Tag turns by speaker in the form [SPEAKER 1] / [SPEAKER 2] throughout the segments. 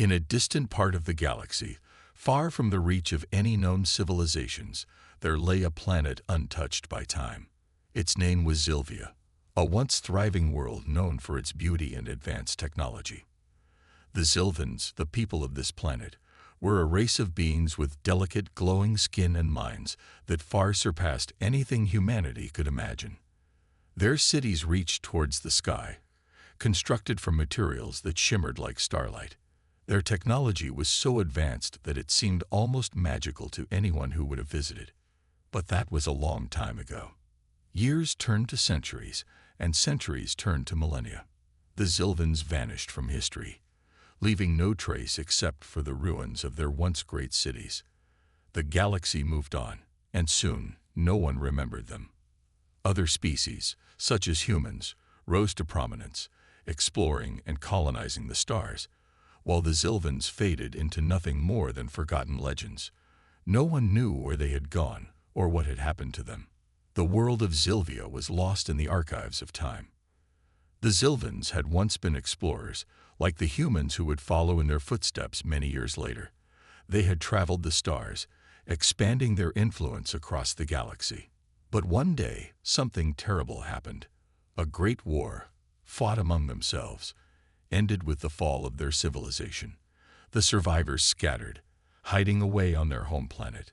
[SPEAKER 1] In a distant part of the galaxy, far from the reach of any known civilizations, there lay a planet untouched by time. Its name was Zilvia, a once thriving world known for its beauty and advanced technology. The Zilvans, the people of this planet, were a race of beings with delicate, glowing skin and minds that far surpassed anything humanity could imagine. Their cities reached towards the sky, constructed from materials that shimmered like starlight. Their technology was so advanced that it seemed almost magical to anyone who would have visited. But that was a long time ago. Years turned to centuries, and centuries turned to millennia. The Zilvans vanished from history, leaving no trace except for the ruins of their once great cities. The galaxy moved on, and soon no one remembered them. Other species, such as humans, rose to prominence, exploring and colonizing the stars, while the Zilvans faded into nothing more than forgotten legends. No one knew where they had gone or what had happened to them. The world of Zilvia was lost in the archives of time. The Zilvans had once been explorers, like the humans who would follow in their footsteps many years later. They had traveled the stars, expanding their influence across the galaxy. But one day, something terrible happened. A great war, fought among themselves, ended with the fall of their civilization. The survivors scattered, hiding away on their home planet.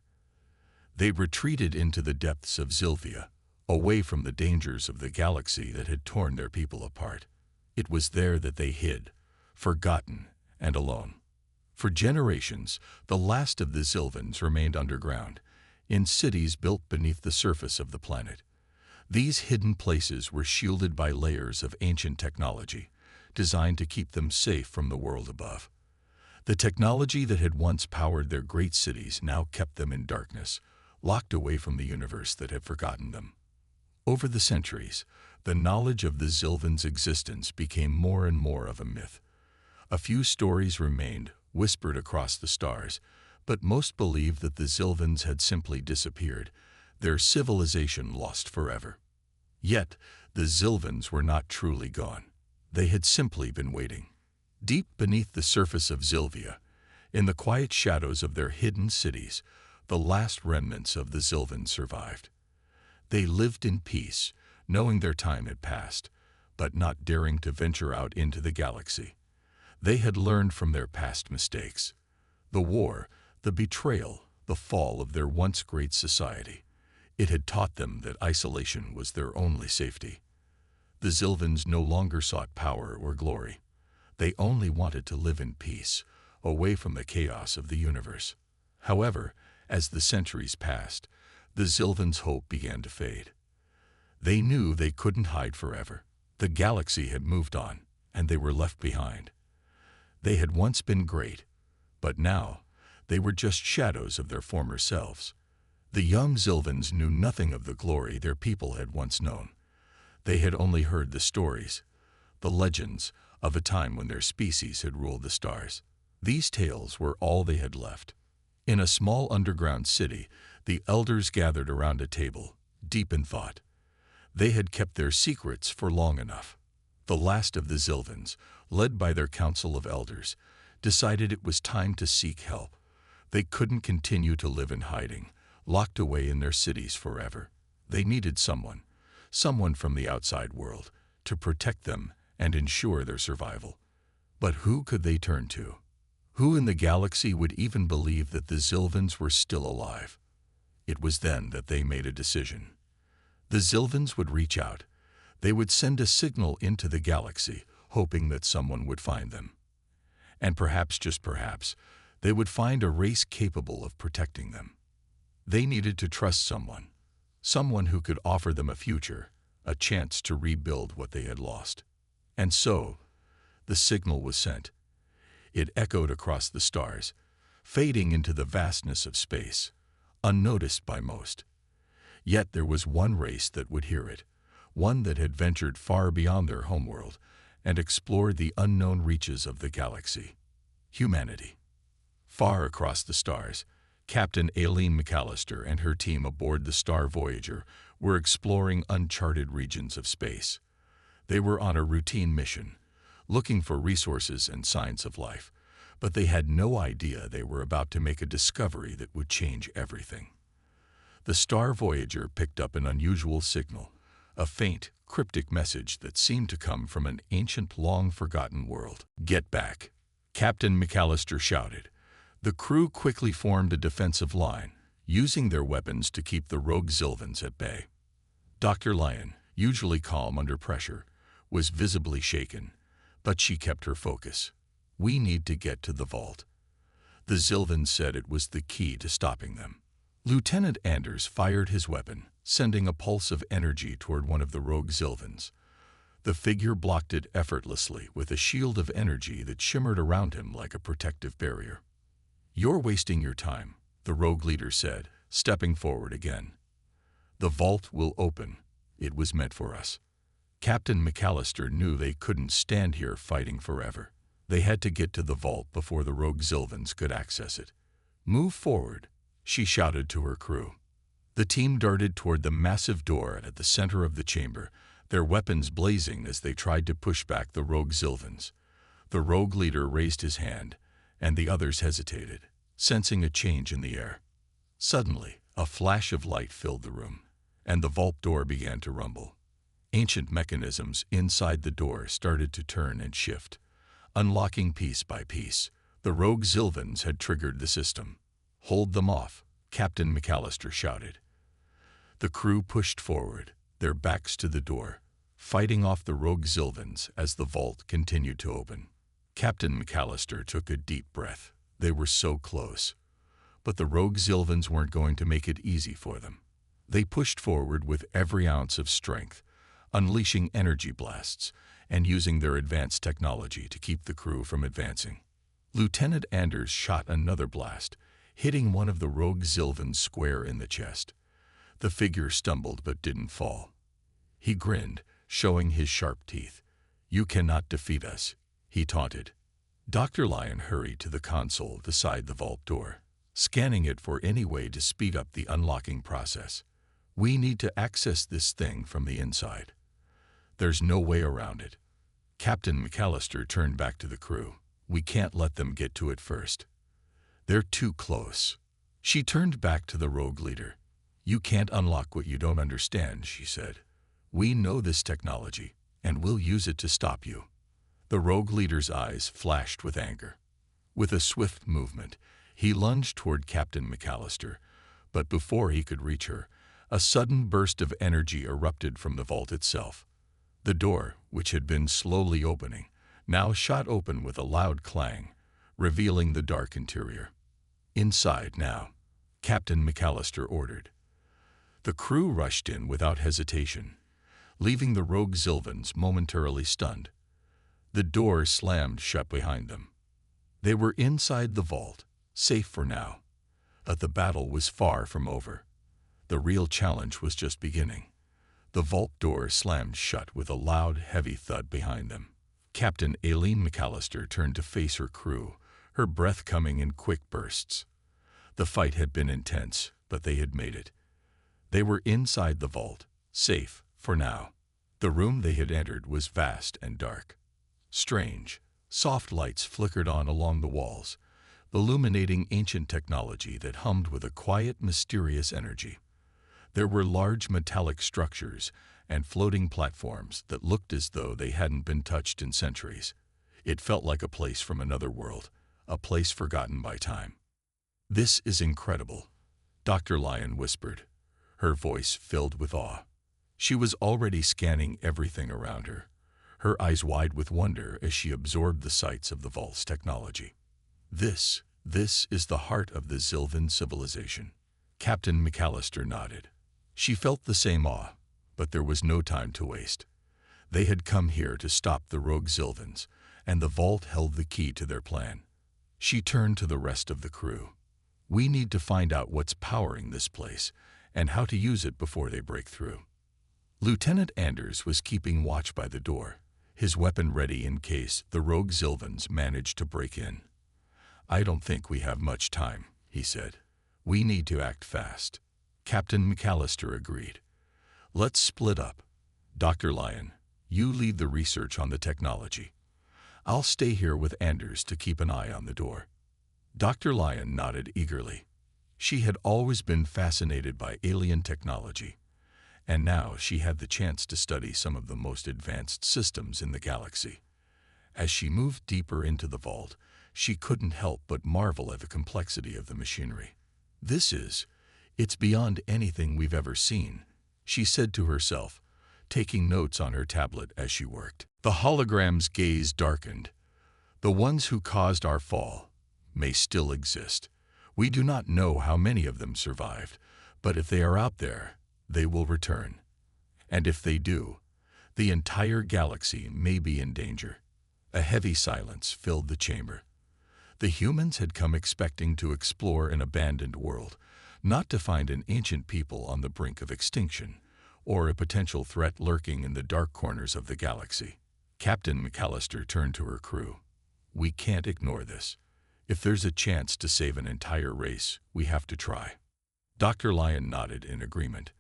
[SPEAKER 1] They retreated into the depths of Zilvia, away from the dangers of the galaxy that had torn their people apart. It was there that they hid, forgotten and alone. For generations, the last of the Zilvans remained underground, in cities built beneath the surface of the planet. These hidden places were shielded by layers of ancient technology, designed to keep them safe from the world above. The technology that had once powered their great cities now kept them in darkness, locked away from the universe that had forgotten them. Over the centuries, the knowledge of the Zilvans' existence became more and more of a myth. A few stories remained, whispered across the stars, but most believed that the Zilvans had simply disappeared, their civilization lost forever. Yet, the Zilvans were not truly gone. They had simply been waiting. Deep beneath the surface of Zilvia, in the quiet shadows of their hidden cities, the last remnants of the Zilvans survived. They lived in peace, knowing their time had passed, but not daring to venture out into the galaxy. They had learned from their past mistakes. The war, the betrayal, the fall of their once great society. It had taught them that isolation was their only safety. The Zilvans no longer sought power or glory. They only wanted to live in peace, away from the chaos of the universe. However, as the centuries passed, the Zilvans' hope began to fade. They knew they couldn't hide forever. The galaxy had moved on, and they were left behind. They had once been great, but now they were just shadows of their former selves. The young Zilvans knew nothing of the glory their people had once known. They had only heard the stories, the legends of a time when their species had ruled the stars. These tales were all they had left. In a small underground city, the elders gathered around a table, deep in thought. They had kept their secrets for long enough. The last of the Zilvans, led by their council of elders, decided it was time to seek help. They couldn't continue to live in hiding, locked away in their cities forever. They needed someone from the outside world, to protect them and ensure their survival. But who could they turn to? Who in the galaxy would even believe that the Zilvans were still alive? It was then that they made a decision. The Zilvans would reach out. They would send a signal into the galaxy, hoping that someone would find them. And perhaps, just perhaps, they would find a race capable of protecting them. They needed to trust someone who could offer them a future, a chance to rebuild what they had lost. And so, the signal was sent. It echoed across the stars, fading into the vastness of space, unnoticed by most. Yet there was one race that would hear it, one that had ventured far beyond their homeworld and explored the unknown reaches of the galaxy. Humanity. Far across the stars, Captain Aileen McAllister and her team aboard the Star Voyager were exploring uncharted regions of space. They were on a routine mission, looking for resources and signs of life. but they had no idea they were about to make a discovery that would change everything. The Star Voyager picked up an unusual signal, a faint, cryptic message that seemed to come from an ancient, long-forgotten world. "Get back!" Captain McAllister shouted. The crew quickly formed a defensive line, using their weapons to keep the rogue Zilvans at bay. Dr. Lyon, usually calm under pressure, was visibly shaken, but she kept her focus. "We need to get to the vault." The Zilvans said it was the key to stopping them. Lieutenant Anders fired his weapon, sending a pulse of energy toward one of the rogue Zilvans. The figure blocked it effortlessly with a shield of energy that shimmered around him like a protective barrier. "You're wasting your time," the rogue leader said, stepping forward again. "The vault will open. It was meant for us." Captain McAllister knew they couldn't stand here fighting forever. They had to get to the vault before the rogue Zilvans could access it. "Move forward," she shouted to her crew. The team darted toward the massive door at the center of the chamber, their weapons blazing as they tried to push back the rogue Zilvans. The rogue leader raised his hand, and the others hesitated, sensing a change in the air. Suddenly, a flash of light filled the room, and the vault door began to rumble. Ancient mechanisms inside the door started to turn and shift, unlocking piece by piece. The rogue Zilvans had triggered the system. "Hold them off," Captain McAllister shouted. The crew pushed forward, their backs to the door, fighting off the rogue Zilvans as the vault continued to open. Captain McAllister took a deep breath. They were so close. But the rogue Zilvans weren't going to make it easy for them. They pushed forward with every ounce of strength, unleashing energy blasts and using their advanced technology to keep the crew from advancing. Lieutenant Anders shot another blast, hitting one of the rogue Zilvans square in the chest. The figure stumbled but didn't fall. He grinned, showing his sharp teeth. "You cannot defeat us," he taunted. Dr. Lyon hurried to the console beside the vault door, scanning it for any way to speed up the unlocking process. "We need to access this thing from the inside. There's no way around it." Captain McAllister turned back to the crew. "We can't let them get to it first. They're too close." She turned back to the rogue leader. "You can't unlock what you don't understand," she said. "We know this technology, and we'll use it to stop you." The rogue leader's eyes flashed with anger. With a swift movement, he lunged toward Captain McAllister, but before he could reach her, a sudden burst of energy erupted from the vault itself. The door, which had been slowly opening, now shot open with a loud clang, revealing the dark interior. "Inside now," Captain McAllister ordered. The crew rushed in without hesitation, leaving the rogue Zilvans momentarily stunned. The door slammed shut behind them. They were inside the vault, safe for now. But the battle was far from over. The real challenge was just beginning. The vault door slammed shut with a loud, heavy thud behind them. Captain Aileen McAllister turned to face her crew, her breath coming in quick bursts. The fight had been intense, but they had made it. They were inside the vault, safe for now. The room they had entered was vast and dark. Strange, soft lights flickered on along the walls, illuminating ancient technology that hummed with a quiet, mysterious energy. There were large metallic structures and floating platforms that looked as though they hadn't been touched in centuries. It felt like a place from another world, a place forgotten by time. "This is incredible," Dr. Lyon whispered, her voice filled with awe. She was already scanning everything around her, her eyes wide with wonder as she absorbed the sights of the vault's technology. This is the heart of the Zilvan civilization." Captain McAllister nodded. She felt the same awe, but there was no time to waste. They had come here to stop the rogue Zilvans, and the vault held the key to their plan. She turned to the rest of the crew. "We need to find out what's powering this place and how to use it before they break through." Lieutenant Anders was keeping watch by the door, his weapon ready in case the rogue Zilvans managed to break in. "I don't think we have much time," he said. "We need to act fast." Captain McAllister agreed. "Let's split up. Dr. Lyon, you lead the research on the technology. I'll stay here with Anders to keep an eye on the door." Dr. Lion nodded eagerly. She had always been fascinated by alien technology, and now she had the chance to study some of the most advanced systems in the galaxy. As she moved deeper into the vault, she couldn't help but marvel at the complexity of the machinery. It's beyond anything we've ever seen," she said to herself, taking notes on her tablet as she worked. The hologram's gaze darkened. "The ones who caused our fall may still exist. We do not know how many of them survived, but if they are out there, they will return. And if they do, the entire galaxy may be in danger." A heavy silence filled the chamber. The humans had come expecting to explore an abandoned world, not to find an ancient people on the brink of extinction, or a potential threat lurking in the dark corners of the galaxy. Captain McAllister turned to her crew. "We can't ignore this. If there's a chance to save an entire race, we have to try." Dr. Lion nodded in agreement.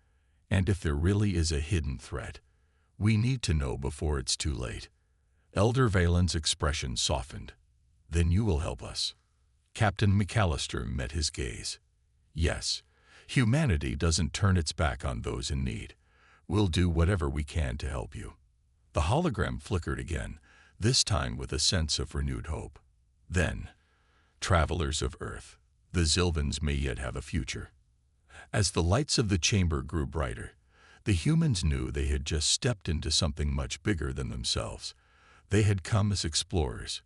[SPEAKER 1] "And if there really is a hidden threat, we need to know before it's too late." Elder Valen's expression softened. "Then you will help us." Captain McAllister met his gaze. "Yes, humanity doesn't turn its back on those in need. We'll do whatever we can to help you." The hologram flickered again, this time with a sense of renewed hope. Then, "Travelers of Earth, the Zilvans may yet have a future." As the lights of the chamber grew brighter, the humans knew they had just stepped into something much bigger than themselves. They had come as explorers,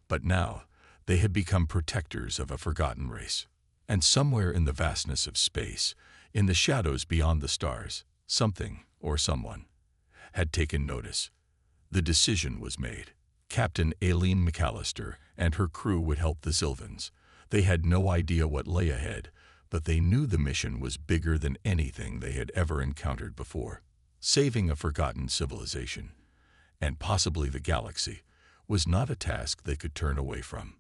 [SPEAKER 1] but now they had become protectors of a forgotten race. And somewhere in the vastness of space, in the shadows beyond the stars, something, or someone, had taken notice. The decision was made. Captain Aileen McAllister and her crew would help the Zilvans. They had no idea what lay ahead, but they knew the mission was bigger than anything they had ever encountered before. Saving a forgotten civilization, and possibly the galaxy, was not a task they could turn away from.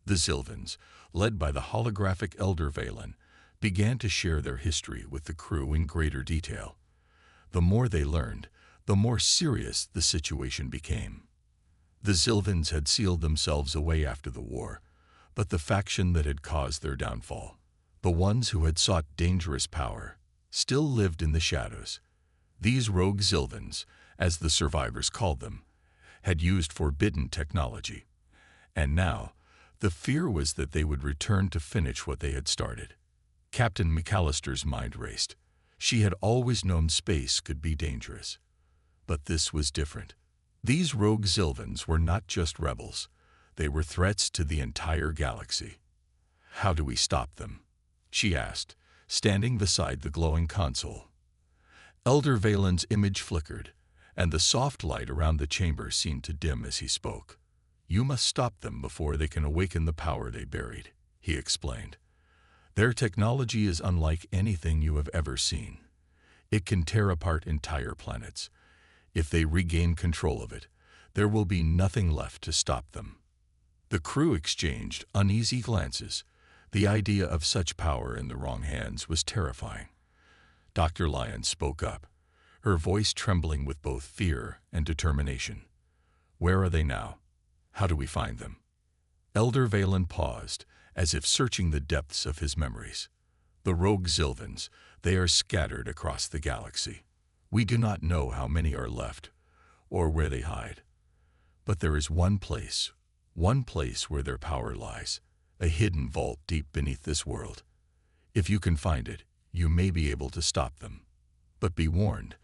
[SPEAKER 1] The Zilvans, led by the holographic Elder Valen, began to share their history with the crew in greater detail. The more they learned, the more serious the situation became. The Zilvans had sealed themselves away after the war, but the faction that had caused their downfall, the ones who had sought dangerous power, still lived in the shadows. These rogue Zilvans, as the survivors called them, had used forbidden technology, and now the fear was that they would return to finish what they had started. Captain McAllister's mind raced. She had always known space could be dangerous, but this was different. These rogue Zilvans were not just rebels, they were threats to the entire galaxy. "How do we stop them?" she asked, standing beside the glowing console. Elder Valen's image flickered, and the soft light around the chamber seemed to dim as he spoke. "You must stop them before they can awaken the power they buried," he explained. "Their technology is unlike anything you have ever seen. It can tear apart entire planets. If they regain control of it, there will be nothing left to stop them." The crew exchanged uneasy glances. The idea of such power in the wrong hands was terrifying. Dr. Lion spoke up, her voice trembling with both fear and determination. "Where are they now? How do we find them?" Elder Valen paused, as if searching the depths of his memories. "The rogue Zilvans, they are scattered across the galaxy. We do not know how many are left, or where they hide. But there is one place where their power lies, a hidden vault deep beneath this world. If you can find it, you may be able to stop them. But be warned,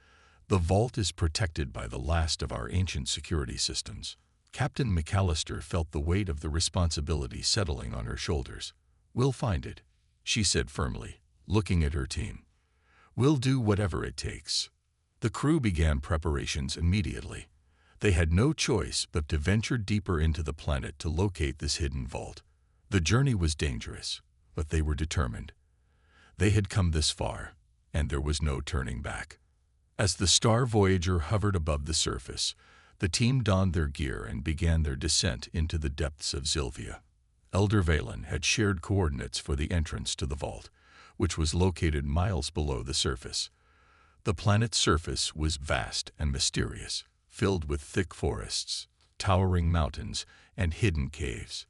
[SPEAKER 1] the vault is protected by the last of our ancient security systems." Captain McAllister felt the weight of the responsibility settling on her shoulders. "We'll find it," she said firmly, looking at her team. "We'll do whatever it takes." The crew began preparations immediately. They had no choice but to venture deeper into the planet to locate this hidden vault. The journey was dangerous, but they were determined. They had come this far, and there was no turning back. As the Star Voyager hovered above the surface, the team donned their gear and began their descent into the depths of Zilvia. Elder Valen had shared coordinates for the entrance to the vault, which was located miles below the surface. The planet's surface was vast and mysterious, filled with thick forests, towering mountains, and hidden caves.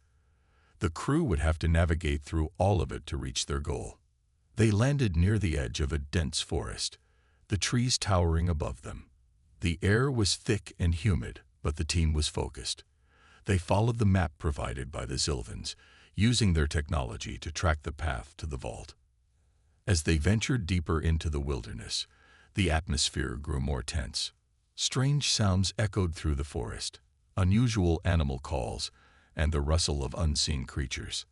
[SPEAKER 1] The crew would have to navigate through all of it to reach their goal. They landed near the edge of a dense forest, the trees towering above them. The air was thick and humid, but the team was focused. They followed the map provided by the Zilvans, using their technology to track the path to the vault. As they ventured deeper into the wilderness, the atmosphere grew more tense. Strange sounds echoed through the forest, unusual animal calls, and the rustle of unseen creatures.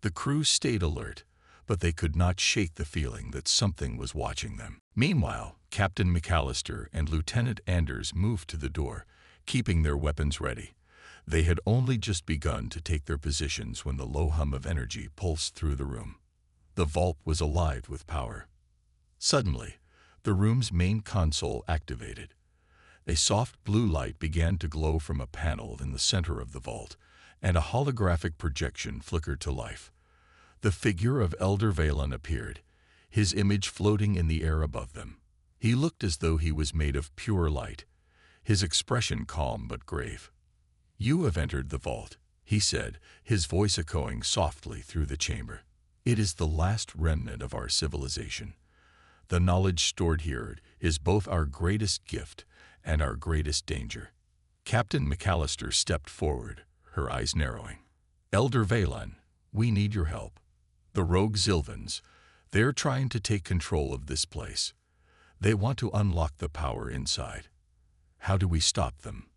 [SPEAKER 1] The crew stayed alert, but they could not shake the feeling that something was watching them. Meanwhile, Captain McAllister and Lieutenant Anders moved to the door, keeping their weapons ready. They had only just begun to take their positions when the low hum of energy pulsed through the room. The vault was alive with power. Suddenly, the room's main console activated. A soft blue light began to glow from a panel in the center of the vault, and a holographic projection flickered to life. The figure of Elder Valen appeared, his image floating in the air above them. He looked as though he was made of pure light, his expression calm but grave. "You have entered the vault," he said, his voice echoing softly through the chamber. "It is the last remnant of our civilization. The knowledge stored here is both our greatest gift and our greatest danger." Captain McAllister stepped forward, her eyes narrowing. "Elder Valen, we need your help. The rogue Zilvans, they're trying to take control of this place. They want to unlock the power inside. How do we stop them?"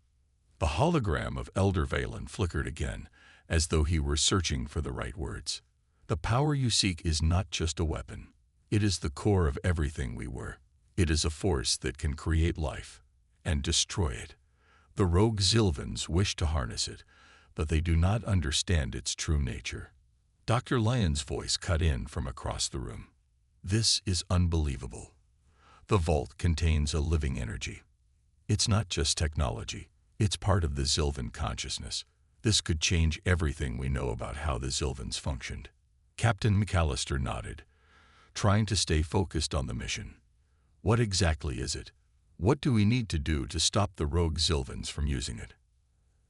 [SPEAKER 1] The hologram of Elder Valen flickered again, as though he were searching for the right words. "The power you seek is not just a weapon. It is the core of everything we were. It is a force that can create life and destroy it. The rogue Zilvans wish to harness it, but they do not understand its true nature." Dr. Lyon's voice cut in from across the room. "This is unbelievable. The vault contains a living energy. It's not just technology. It's part of the Zilvan consciousness. This could change everything we know about how the Zilvans functioned." Captain McAllister nodded, trying to stay focused on the mission. "What exactly is it? What do we need to do to stop the rogue Zilvans from using it?"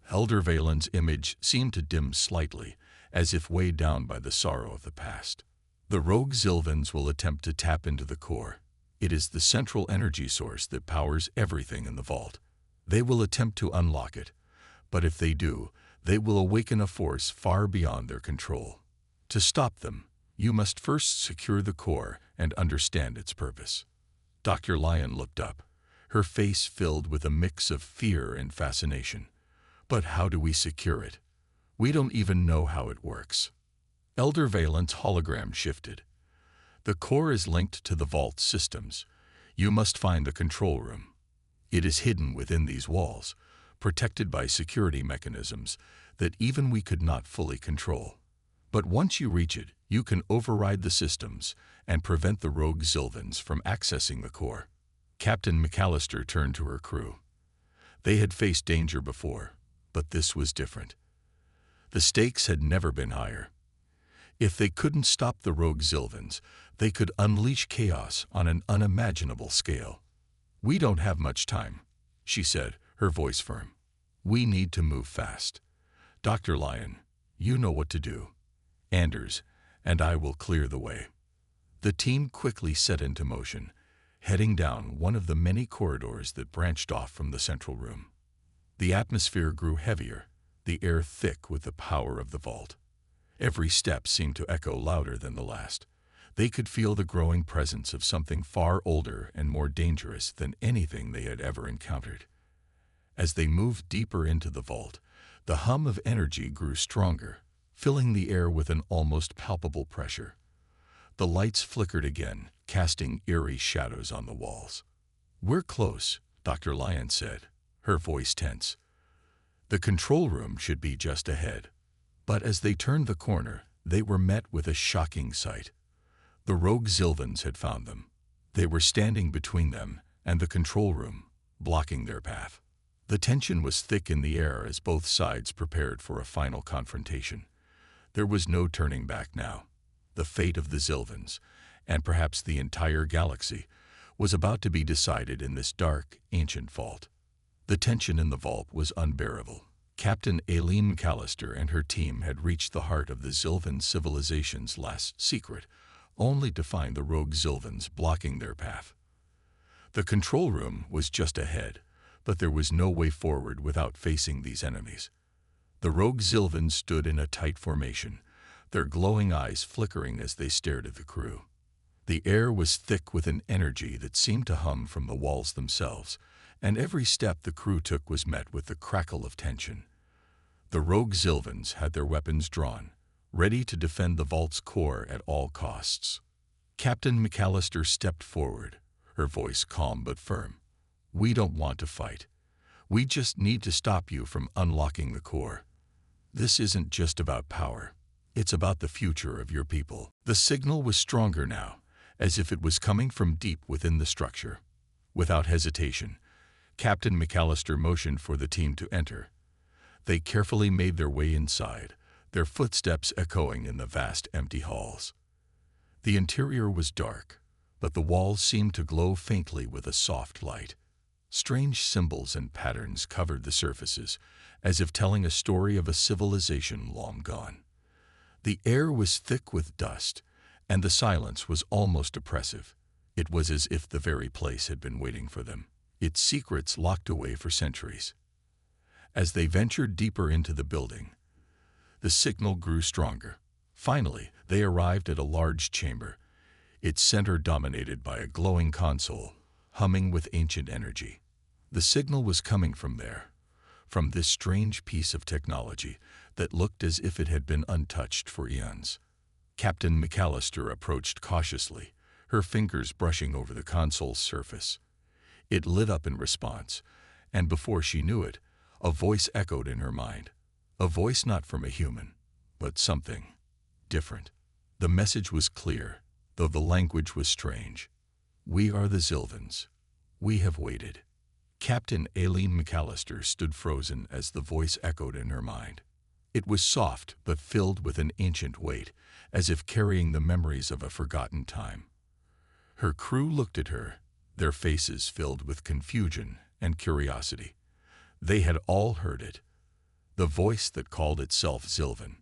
[SPEAKER 1] Elder Valen's image seemed to dim slightly, as if weighed down by the sorrow of the past. "The rogue Zilvans will attempt to tap into the core. It is the central energy source that powers everything in the vault. They will attempt to unlock it, but if they do, they will awaken a force far beyond their control. To stop them, you must first secure the core and understand its purpose." Dr. Lyon looked up, her face filled with a mix of fear and fascination. "But how do we secure it? We don't even know how it works." Elder Valen's hologram shifted. "The core is linked to the vault systems. You must find the control room. It is hidden within these walls, protected by security mechanisms that even we could not fully control. But once you reach it, you can override the systems and prevent the rogue Zilvans from accessing the core." Captain McAllister turned to her crew. They had faced danger before, but this was different. The stakes had never been higher. If they couldn't stop the rogue Zilvans, they could unleash chaos on an unimaginable scale. "We don't have much time," she said, her voice firm. "We need to move fast. Dr. Lyon, you know what to do. Anders and I will clear the way." The team quickly set into motion, heading down one of the many corridors that branched off from the central room. The atmosphere grew heavier, the air thick with the power of the vault. Every step seemed to echo louder than the last. They could feel the growing presence of something far older and more dangerous than anything they had ever encountered. As they moved deeper into the vault, the hum of energy grew stronger, filling the air with an almost palpable pressure. The lights flickered again, casting eerie shadows on the walls. "We're close," Dr. Lyon said, her voice tense. The control room should be just ahead. But as they turned the corner, they were met with a shocking sight. The rogue Zilvans had found them. They were standing between them and the control room, blocking their path. The tension was thick in the air as both sides prepared for a final confrontation. There was no turning back now. The fate of the Zilvans, and perhaps the entire galaxy, was about to be decided in this dark, ancient vault. The tension in the vault was unbearable. Captain Aileen McAllister and her team had reached the heart of the Zilvan civilization's last secret, only to find the rogue Zilvans blocking their path. The control room was just ahead, but there was no way forward without facing these enemies. The rogue Zilvans stood in a tight formation, their glowing eyes flickering as they stared at the crew. The air was thick with an energy that seemed to hum from the walls themselves, and every step the crew took was met with the crackle of tension. The rogue Zilvans had their weapons drawn, ready to defend the vault's core at all costs. Captain McAllister stepped forward, her voice calm but firm. "We don't want to fight. We just need to stop you from unlocking the core. This isn't just about power. It's about the future of your people." The signal was stronger now, as if it was coming from deep within the structure. Without hesitation, Captain McAllister motioned for the team to enter. They carefully made their way inside, their footsteps echoing in the vast empty halls. The interior was dark, but the walls seemed to glow faintly with a soft light. Strange symbols and patterns covered the surfaces, as if telling a story of a civilization long gone. The air was thick with dust, and the silence was almost oppressive. It was as if the very place had been waiting for them, its secrets locked away for centuries. As they ventured deeper into the building, the signal grew stronger. Finally, they arrived at a large chamber, its center dominated by a glowing console, humming with ancient energy. The signal was coming from there, from this strange piece of technology that looked as if it had been untouched for eons. Captain McAllister approached cautiously, her fingers brushing over the console's surface. It lit up in response, and before she knew it, a voice echoed in her mind. A voice not from a human, but something different. The message was clear, though the language was strange. "We are the Zilvans. We have waited." Captain Aileen McAllister stood frozen as the voice echoed in her mind. It was soft but filled with an ancient weight, as if carrying the memories of a forgotten time. Her crew looked at her, their faces filled with confusion and curiosity. They had all heard it, the voice that called itself Zilvan.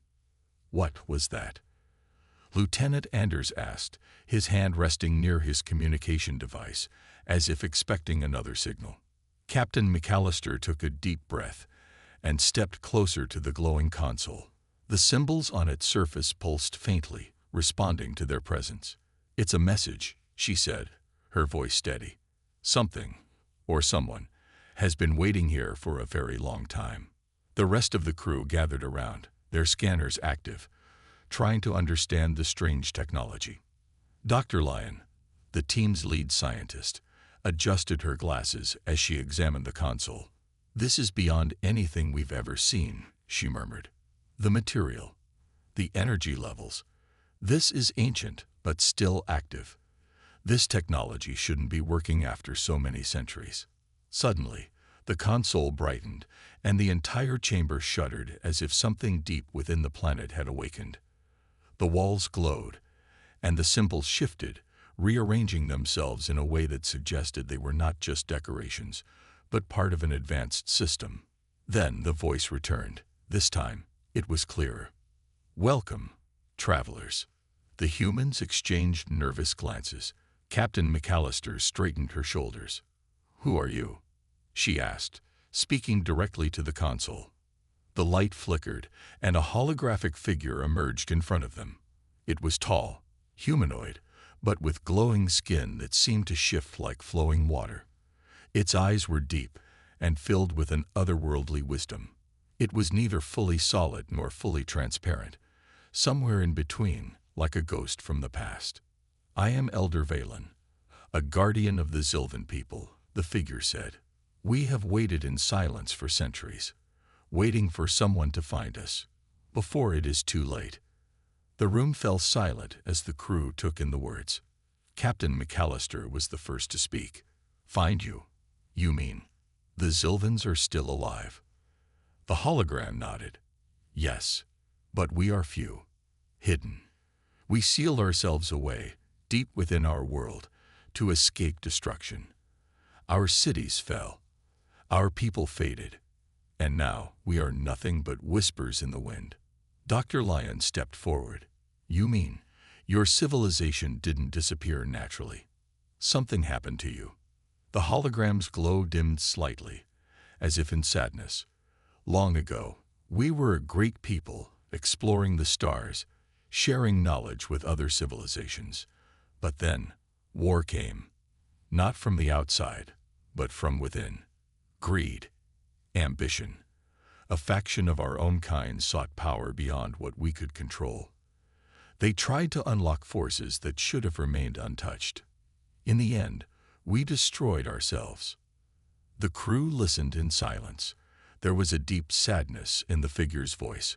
[SPEAKER 1] What was that? Lieutenant Anders asked, his hand resting near his communication device, as if expecting another signal. Captain McAllister took a deep breath and stepped closer to the glowing console. The symbols on its surface pulsed faintly, responding to their presence. "It's a message," she said, her voice steady. "Something, or someone, has been waiting here for a very long time." The rest of the crew gathered around, their scanners active, trying to understand the strange technology. Dr. Lyon, the team's lead scientist, adjusted her glasses as she examined the console. "This is beyond anything we've ever seen," she murmured. "The material, the energy levels. This is ancient, but still active. This technology shouldn't be working after so many centuries." Suddenly, the console brightened, and the entire chamber shuddered as if something deep within the planet had awakened. The walls glowed, and the symbols shifted, rearranging themselves in a way that suggested they were not just decorations, but part of an advanced system. Then the voice returned. This time, it was clearer. "Welcome, travelers." The humans exchanged nervous glances. Captain McAllister straightened her shoulders. "Who are you?" she asked, speaking directly to the console. The light flickered, and a holographic figure emerged in front of them. It was tall, humanoid, but with glowing skin that seemed to shift like flowing water. Its eyes were deep and filled with an otherworldly wisdom. It was neither fully solid nor fully transparent, somewhere in between, like a ghost from the past. "I am Elder Valen, a guardian of the Zilvan people," the figure said. "We have waited in silence for centuries, waiting for someone to find us, before it is too late." The room fell silent as the crew took in the words. Captain McAllister was the first to speak. "Find you? You mean the Zilvans are still alive?" The hologram nodded. "Yes, but we are few, hidden. We sealed ourselves away, deep within our world, to escape destruction. Our cities fell. Our people faded, and now we are nothing but whispers in the wind. Dr. Lion stepped forward. You mean your civilization didn't disappear naturally? Something happened to you. The hologram's glow dimmed slightly, as if in sadness. Long ago, we were a great people, exploring the stars, sharing knowledge with other civilizations. But then, war came. Not from the outside, but from within. Greed, ambition. A faction of our own kind sought power beyond what we could control. They tried to unlock forces that should have remained untouched. In the end, we destroyed ourselves. The crew listened in silence. There was a deep sadness in the figure's voice,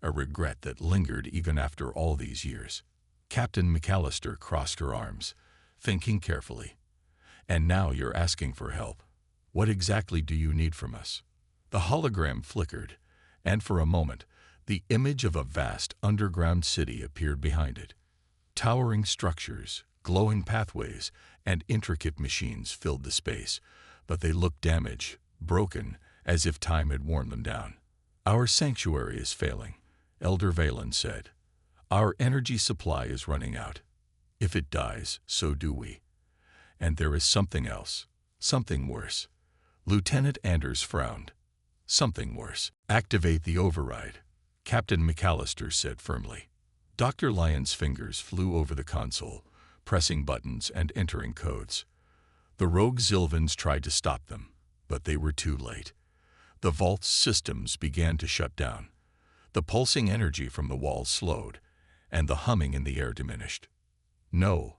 [SPEAKER 1] a regret that lingered even after all these years. Captain McAllister crossed her arms, thinking carefully. And now you're asking for help. What exactly do you need from us? The hologram flickered, and for a moment, the image of a vast underground city appeared behind it. Towering structures, glowing pathways, and intricate machines filled the space, but they looked damaged, broken, as if time had worn them down. Our sanctuary is failing, Elder Valen said. Our energy supply is running out. If it dies, so do we. And there is something else, something worse. Lieutenant Anders frowned. Something worse. Activate the override, Captain McAllister said firmly. Dr. Lyon's fingers flew over the console, pressing buttons and entering codes. The rogue Zilvans tried to stop them, but they were too late. The vault's systems began to shut down. The pulsing energy from the walls slowed, and the humming in the air diminished. No,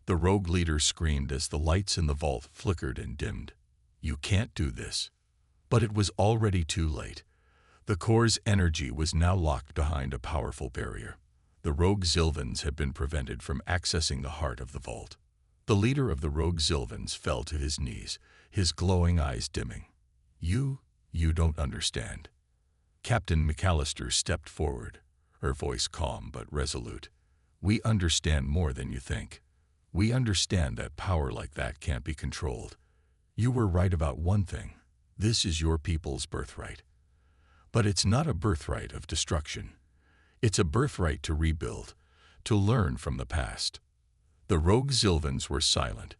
[SPEAKER 1] the rogue leader screamed as the lights in the vault flickered and dimmed. You can't do this. But it was already too late. The core's energy was now locked behind a powerful barrier. The rogue Zilvans had been prevented from accessing the heart of the vault. The leader of the rogue Zilvans fell to his knees, his glowing eyes dimming. You don't understand. Captain McAllister stepped forward, her voice calm but resolute. We understand more than you think. We understand that power like that can't be controlled. You were right about one thing. This is your people's birthright. But it's not a birthright of destruction. It's a birthright to rebuild, to learn from the past. The rogue Zilvans were silent,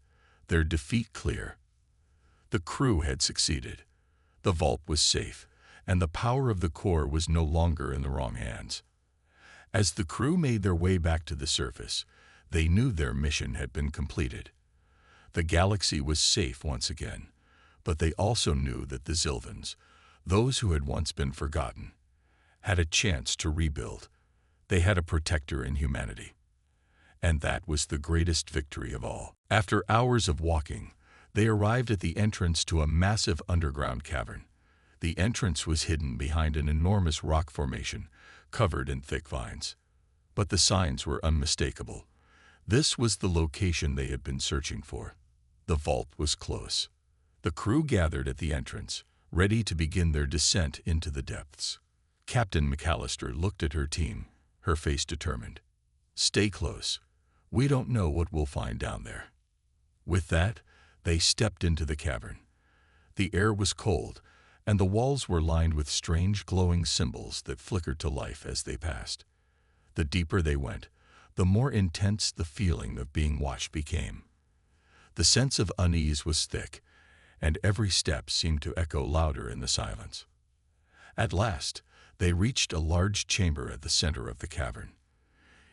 [SPEAKER 1] their defeat clear. The crew had succeeded. The vault was safe, and the power of the core was no longer in the wrong hands. As the crew made their way back to the surface, they knew their mission had been completed. The galaxy was safe once again, but they also knew that the Zilvans, those who had once been forgotten, had a chance to rebuild. They had a protector in humanity. And that was the greatest victory of all. After hours of walking, they arrived at the entrance to a massive underground cavern. The entrance was hidden behind an enormous rock formation, covered in thick vines. But the signs were unmistakable. This was the location they had been searching for. The vault was close. The crew gathered at the entrance, ready to begin their descent into the depths. Captain McAllister looked at her team, her face determined. Stay close. We don't know what we'll find down there. With that, they stepped into the cavern. The air was cold, and the walls were lined with strange glowing symbols that flickered to life as they passed. The deeper they went, the more intense the feeling of being watched became. The sense of unease was thick, and every step seemed to echo louder in the silence. At last, they reached a large chamber at the center of the cavern.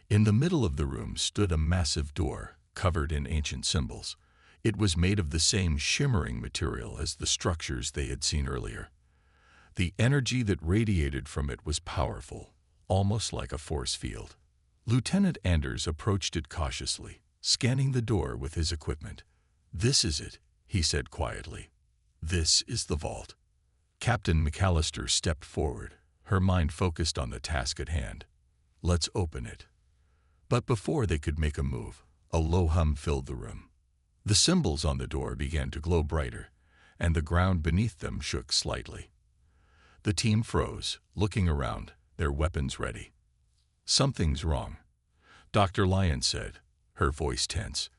[SPEAKER 1] In the middle of the room stood a massive door, covered in ancient symbols. It was made of the same shimmering material as the structures they had seen earlier. The energy that radiated from it was powerful, almost like a force field. Lieutenant Anders approached it cautiously, scanning the door with his equipment. This is it, he said quietly. This is the vault. Captain McAllister stepped forward, her mind focused on the task at hand. Let's open it. But before they could make a move, a low hum filled the room. The symbols on the door began to glow brighter, and the ground beneath them shook slightly. The team froze, looking around, their weapons ready. Something's wrong, Dr. Lion said, her voice tense.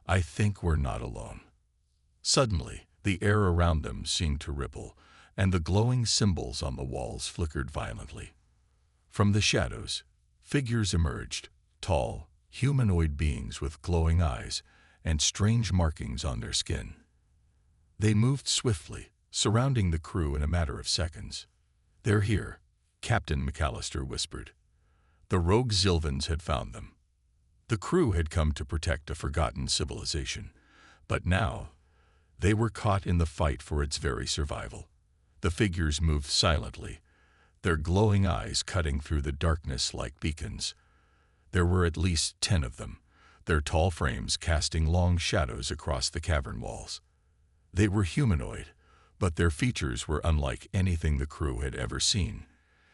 [SPEAKER 1] I think we're not alone. Suddenly, The air around them seemed to ripple, and the glowing symbols on the walls flickered violently. From the shadows, figures emerged, tall, humanoid beings with glowing eyes and strange markings on their skin. They moved swiftly, surrounding the crew in a matter of seconds. "They're here," Captain McAllister whispered. The rogue Zilvans had found them. The crew had come to protect a forgotten civilization, but now they were caught in the fight for its very survival. The figures moved silently, their glowing eyes cutting through the darkness like beacons. There were at least 10 of them, their tall frames casting long shadows across the cavern walls. They were humanoid, but their features were unlike anything the crew had ever seen.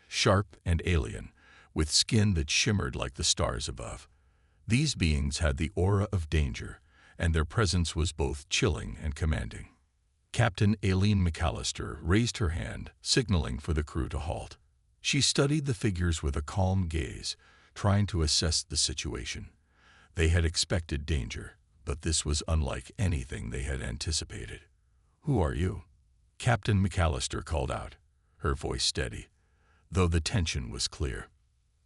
[SPEAKER 1] Sharp and alien, with skin that shimmered like the stars above. These beings had the aura of danger, and their presence was both chilling and commanding. Captain Aileen McAllister raised her hand, signaling for the crew to halt. She studied the figures with a calm gaze, trying to assess the situation. They had expected danger, but this was unlike anything they had anticipated. "Who are you?" Captain McAllister called out, her voice steady, though the tension was clear.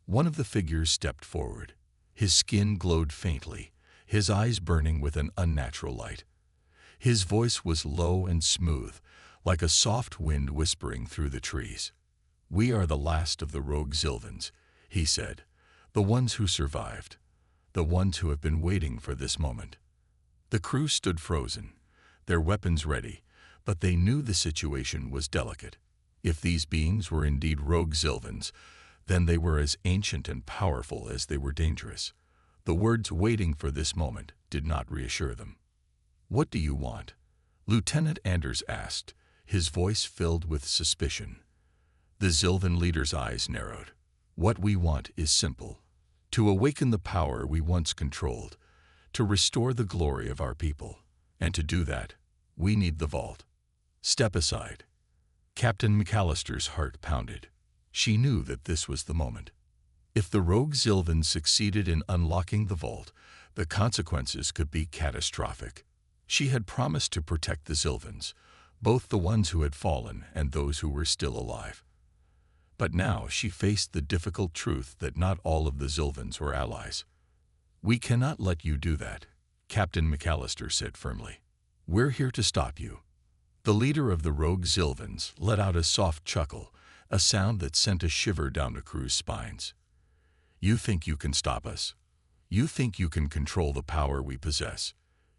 [SPEAKER 1] One of the figures stepped forward. His skin glowed faintly, his eyes burning with an unnatural light. His voice was low and smooth, like a soft wind whispering through the trees. "We are the last of the rogue Zilvans," he said, "the ones who survived, the ones who have been waiting for this moment." The crew stood frozen, their weapons ready, but they knew the situation was delicate. If these beings were indeed rogue Zilvans, then they were as ancient and powerful as they were dangerous. The words "waiting for this moment" did not reassure them. "What do you want?" Lieutenant Anders asked, his voice filled with suspicion. The Zilvan leader's eyes narrowed. "What we want is simple. To awaken the power we once controlled, to restore the glory of our people. And to do that, we need the vault." "Step aside." Captain McAllister's heart pounded. She knew that this was the moment. If the rogue Zilvans succeeded in unlocking the vault, the consequences could be catastrophic. She had promised to protect the Zilvans, both the ones who had fallen and those who were still alive. But now she faced the difficult truth that not all of the Zilvans were allies. "We cannot let you do that," Captain McAllister said firmly. "We're here to stop you." The leader of the rogue Zilvans let out a soft chuckle, a sound that sent a shiver down the crew's spines. "You think you can stop us? You think you can control the power we possess?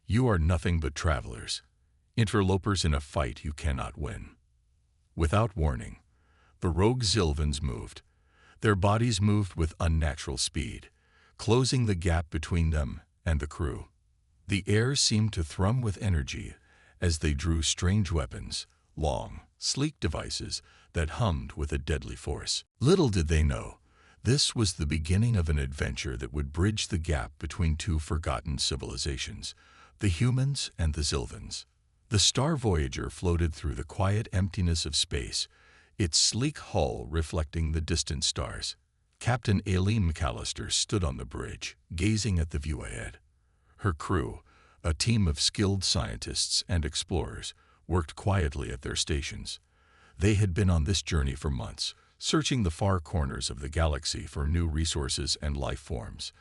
[SPEAKER 1] You are nothing but travelers, interlopers in a fight you cannot win." Without warning, the rogue Zilvans moved. Their bodies moved with unnatural speed, closing the gap between them and the crew. The air seemed to thrum with energy as they drew strange weapons, long, sleek devices that hummed with a deadly force. Little did they know, this was the beginning of an adventure that would bridge the gap between two forgotten civilizations, the humans and the Zilvans. The Star Voyager floated through the quiet emptiness of space, its sleek hull reflecting the distant stars. Captain Aileen McAllister stood on the bridge, gazing at the view ahead. Her crew, a team of skilled scientists and explorers, worked quietly at their stations. They had been on this journey for months, searching the far corners of the galaxy for new resources and life forms.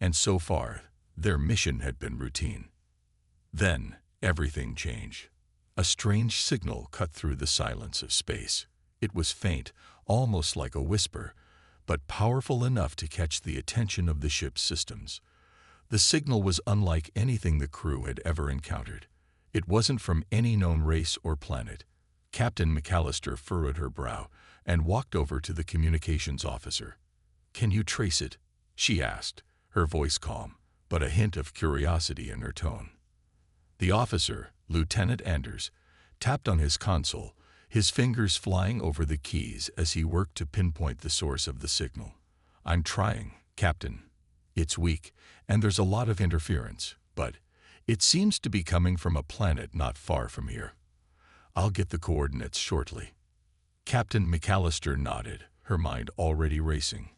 [SPEAKER 1] And so far, their mission had been routine. Then, everything changed. A strange signal cut through the silence of space. It was faint, almost like a whisper, but powerful enough to catch the attention of the ship's systems. The signal was unlike anything the crew had ever encountered. It wasn't from any known race or planet. Captain McAllister furrowed her brow and walked over to the communications officer. "Can you trace it?" she asked, her voice calm, but a hint of curiosity in her tone. The officer, Lieutenant Anders, tapped on his console, his fingers flying over the keys as he worked to pinpoint the source of the signal. "I'm trying, Captain. It's weak, and there's a lot of interference, but it seems to be coming from a planet not far from here. I'll get the coordinates shortly." Captain McAllister nodded, her mind already racing.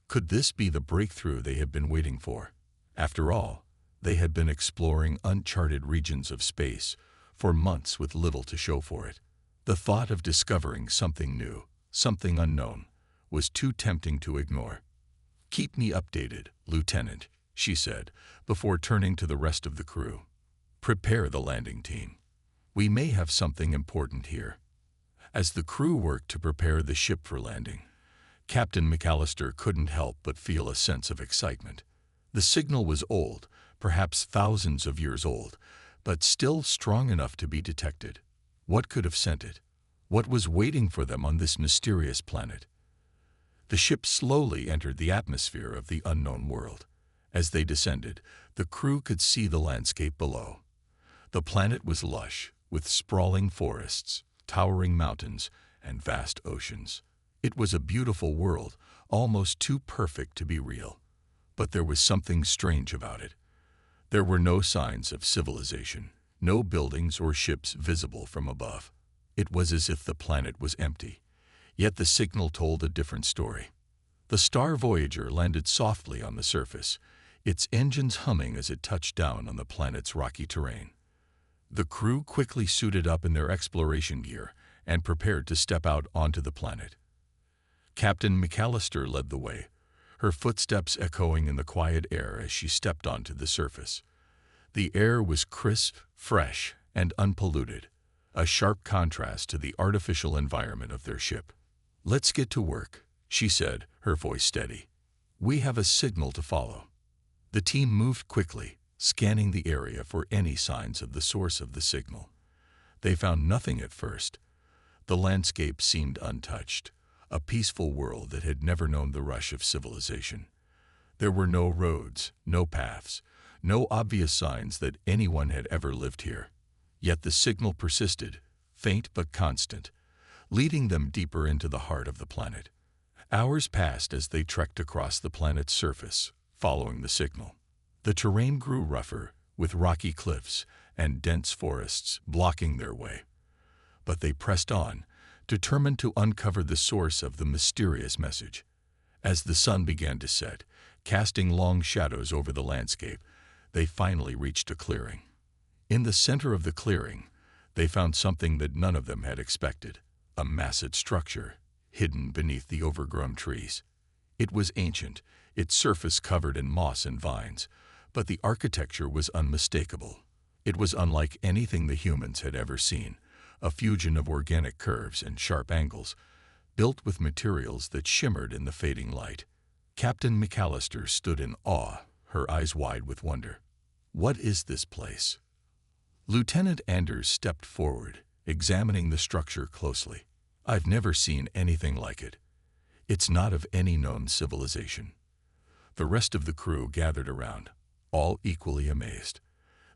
[SPEAKER 1] Could this be the breakthrough they had been waiting for? After all, they had been exploring uncharted regions of space for months with little to show for it. The thought of discovering something new, something unknown, was too tempting to ignore. "Keep me updated, Lieutenant," she said, before turning to the rest of the crew. "Prepare the landing team. We may have something important here." As the crew worked to prepare the ship for landing, Captain McAllister couldn't help but feel a sense of excitement. The signal was old, perhaps thousands of years old, but still strong enough to be detected. What could have sent it? What was waiting for them on this mysterious planet? The ship slowly entered the atmosphere of the unknown world. As they descended, the crew could see the landscape below. The planet was lush, with sprawling forests, towering mountains, and vast oceans. It was a beautiful world, almost too perfect to be real. But there was something strange about it. There were no signs of civilization, no buildings or ships visible from above. It was as if the planet was empty. Yet the signal told a different story. The Star Voyager landed softly on the surface, its engines humming as it touched down on the planet's rocky terrain. The crew quickly suited up in their exploration gear and prepared to step out onto the planet. Captain McAllister led the way, her footsteps echoing in the quiet air as she stepped onto the surface. The air was crisp, fresh, and unpolluted, a sharp contrast to the artificial environment of their ship. "Let's get to work," she said, her voice steady. "We have a signal to follow." The team moved quickly, scanning the area for any signs of the source of the signal. They found nothing at first. The landscape seemed untouched, a peaceful world that had never known the rush of civilization. There were no roads, no paths, no obvious signs that anyone had ever lived here. Yet the signal persisted, faint but constant, leading them deeper into the heart of the planet. Hours passed as they trekked across the planet's surface, following the signal. The terrain grew rougher, with rocky cliffs and dense forests blocking their way. But they pressed on, determined to uncover the source of the mysterious message. As the sun began to set, casting long shadows over the landscape, they finally reached a clearing. In the center of the clearing, they found something that none of them had expected, a massive structure, hidden beneath the overgrown trees. It was ancient, its surface covered in moss and vines, but the architecture was unmistakable. It was unlike anything the humans had ever seen, a fusion of organic curves and sharp angles, built with materials that shimmered in the fading light. Captain McAllister stood in awe, her eyes wide with wonder. "What is this place?" Lieutenant Anders stepped forward, examining the structure closely. "I've never seen anything like it. It's not of any known civilization." The rest of the crew gathered around, all equally amazed.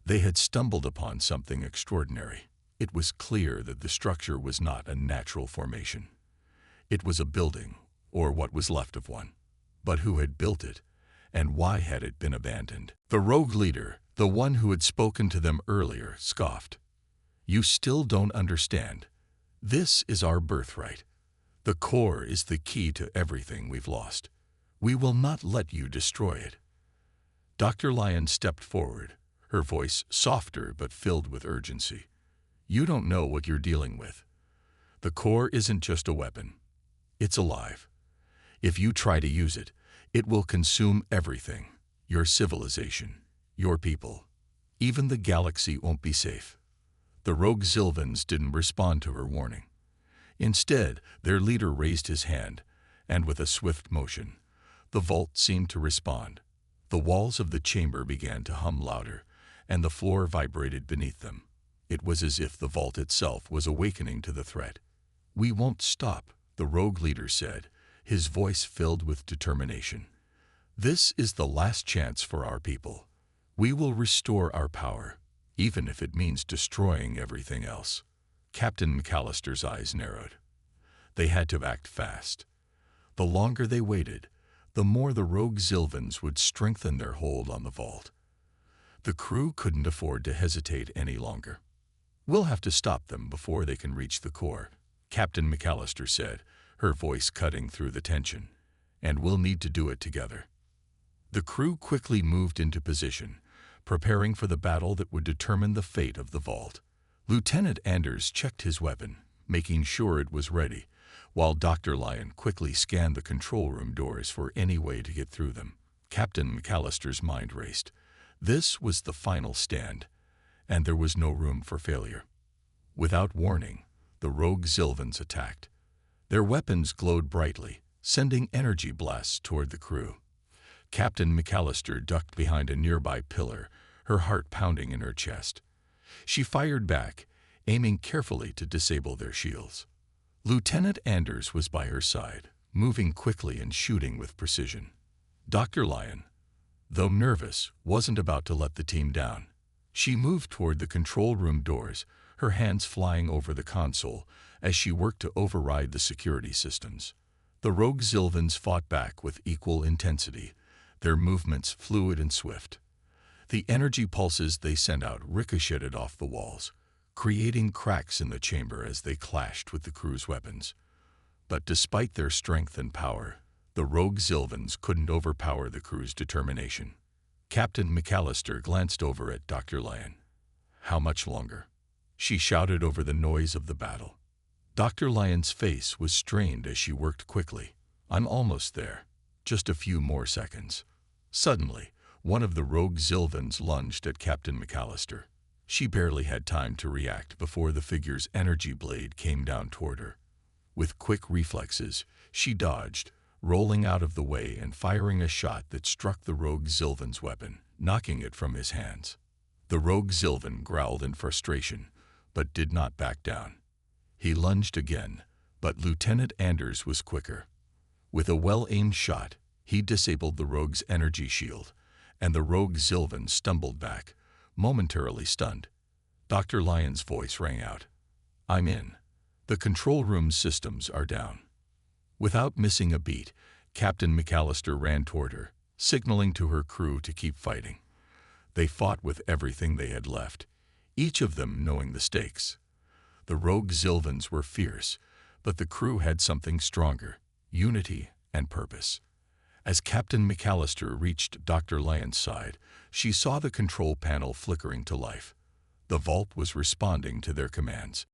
[SPEAKER 1] They had stumbled upon something extraordinary. It was clear that the structure was not a natural formation. It was a building, or what was left of one. But who had built it, and why had it been abandoned? The rogue leader, the one who had spoken to them earlier, scoffed. "You still don't understand. This is our birthright. The core is the key to everything we've lost. We will not let you destroy it." Dr. Lyon stepped forward, her voice softer but filled with urgency. "You don't know what you're dealing with. The core isn't just a weapon. It's alive. If you try to use it, it will consume everything, your civilization, your people. Even the galaxy won't be safe." The rogue Zilvans didn't respond to her warning. Instead, their leader raised his hand, and with a swift motion, the vault seemed to respond. The walls of the chamber began to hum louder, and the floor vibrated beneath them. It was as if the vault itself was awakening to the threat. "We won't stop," the rogue leader said, his voice filled with determination. "This is the last chance for our people. We will restore our power, even if it means destroying everything else." Captain McAllister's eyes narrowed. They had to act fast. The longer they waited, the more the rogue Zilvans would strengthen their hold on the vault. The crew couldn't afford to hesitate any longer. "We'll have to stop them before they can reach the core," Captain McAllister said, her voice cutting through the tension. "And we'll need to do it together." The crew quickly moved into position, preparing for the battle that would determine the fate of the vault. Lieutenant Anders checked his weapon, making sure it was ready, while Dr. Lyon quickly scanned the control room doors for any way to get through them. Captain McAllister's mind raced. This was the final stand, and there was no room for failure. Without warning, the rogue Sylvans attacked. Their weapons glowed brightly, sending energy blasts toward the crew. Captain McAllister ducked behind a nearby pillar, her heart pounding in her chest. She fired back, aiming carefully to disable their shields. Lieutenant Anders was by her side, moving quickly and shooting with precision. Dr. Lyon, though nervous, wasn't about to let the team down. She moved toward the control room doors, her hands flying over the console as she worked to override the security systems. The rogue Sylvans fought back with equal intensity, their movements fluid and swift. The energy pulses they sent out ricocheted off the walls, creating cracks in the chamber as they clashed with the crew's weapons. But despite their strength and power, the rogue Sylvans couldn't overpower the crew's determination. Captain McAllister glanced over at Dr. Lyon. "How much longer?" she shouted over the noise of the battle. Dr. Lyon's face was strained as she worked quickly. "I'm almost there. Just a few more seconds." Suddenly, one of the rogue Sylvans lunged at Captain McAllister. She barely had time to react before the figure's energy blade came down toward her. With quick reflexes, she dodged, rolling out of the way and firing a shot that struck the rogue Sylvan's weapon, knocking it from his hands. The rogue Sylvan growled in frustration, but did not back down. He lunged again, but Lieutenant Anders was quicker. With a well-aimed shot, he disabled the rogue's energy shield, and the rogue Sylvan stumbled back, momentarily stunned. Dr. Lyon's voice rang out. "I'm in. The control room systems are down." Without missing a beat, Captain McAllister ran toward her, signaling to her crew to keep fighting. They fought with everything they had left, each of them knowing the stakes. The rogue Sylvans were fierce, but the crew had something stronger: unity and purpose. As Captain McAllister reached Dr. Lyon's side, she saw the control panel flickering to life. The vault was responding to their commands.